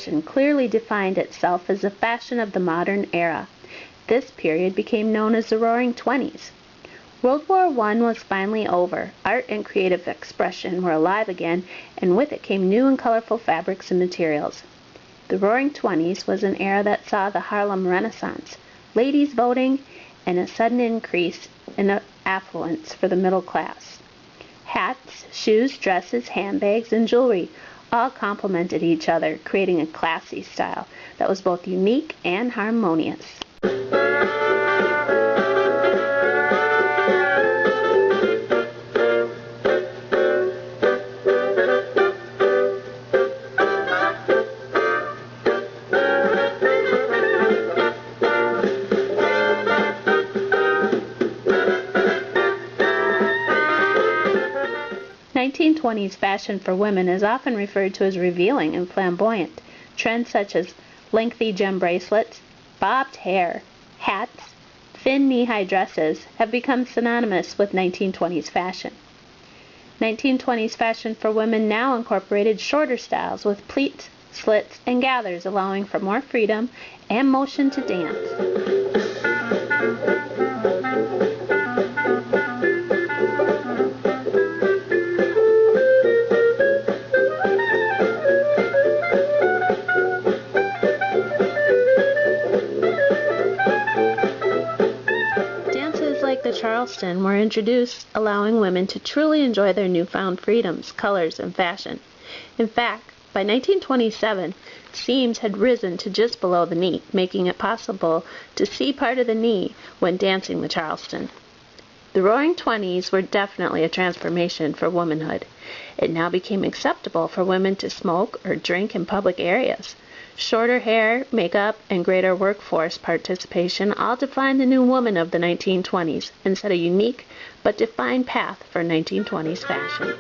fashion clearly defined itself as the fashion of the modern era. This period became known as the Roaring Twenties. World War I was finally over. Art and creative expression were alive again, and with it came new and colorful fabrics and materials. The Roaring Twenties was an era that saw the Harlem Renaissance, ladies voting, and a sudden increase in affluence for the middle class. Hats, shoes, dresses, handbags, and jewelry all complemented each other, creating a classy style that was both unique and harmonious. 1920s fashion for women is often referred to as revealing and flamboyant. Trends such as lengthy gem bracelets, bobbed hair, hats, thin knee-high dresses have become synonymous with 1920s fashion. 1920s fashion for women now incorporated shorter styles with pleats, slits, and gathers, allowing for more freedom and motion to dance. The Charleston were introduced, allowing women to truly enjoy their newfound freedoms, colors, and fashion. In fact, by 1927, seams had risen to just below the knee, making it possible to see part of the knee when dancing the Charleston. The Roaring Twenties were definitely a transformation for womanhood. It now became acceptable for women to smoke or drink in public areas. Shorter hair, makeup, and greater workforce participation all defined the new woman of the 1920s and set a unique but defined path for 1920s fashion.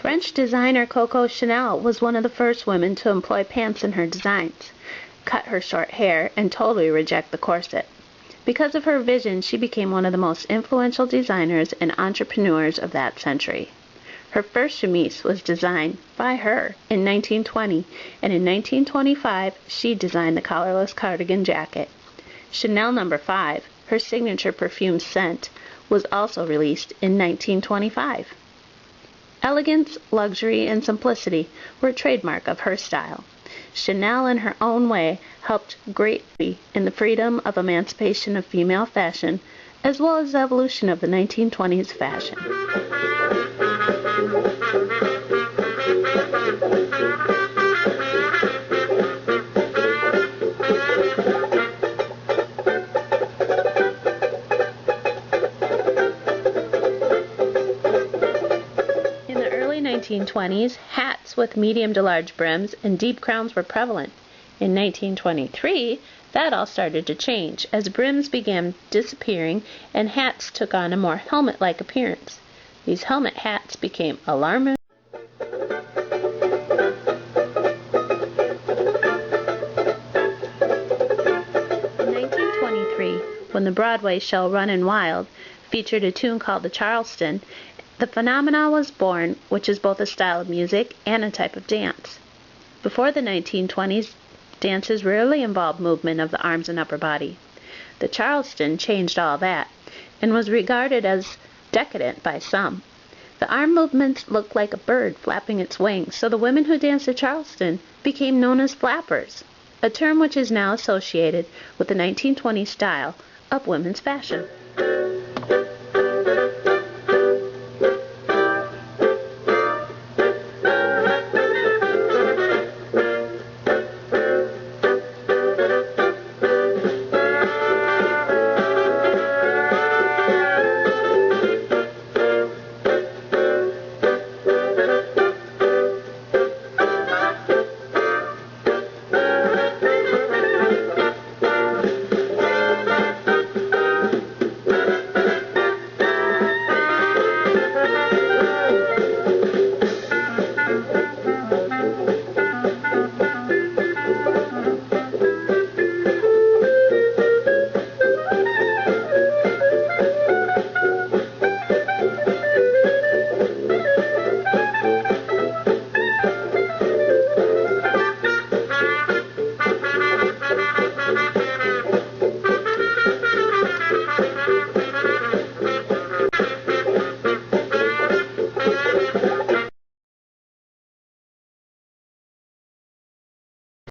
French designer Coco Chanel was one of the first women to employ pants in her designs, cut her short hair, and totally reject the corset. Because of her vision, she became one of the most influential designers and entrepreneurs of that century. Her first chemise was designed by her in 1920, and in 1925, she designed the collarless cardigan jacket. Chanel No. 5, her signature perfume scent, was also released in 1925. Elegance, luxury, and simplicity were a trademark of her style. Chanel, in her own way, helped greatly in the freedom of emancipation of female fashion, as well as the evolution of the 1920s fashion. In the early 1920s, hats with medium to large brims and deep crowns were prevalent. In 1923, that all started to change as brims began disappearing and hats took on a more helmet-like appearance. These helmet hats became alarming. In 1923, when the Broadway show Runnin' Wild featured a tune called the Charleston, the phenomenon was born, which is both a style of music and a type of dance. Before the 1920s, dances rarely involved movement of the arms and upper body. The Charleston changed all that and was regarded as decadent by some. The arm movements looked like a bird flapping its wings, so the women who danced the Charleston became known as flappers, a term which is now associated with the 1920s style of women's fashion.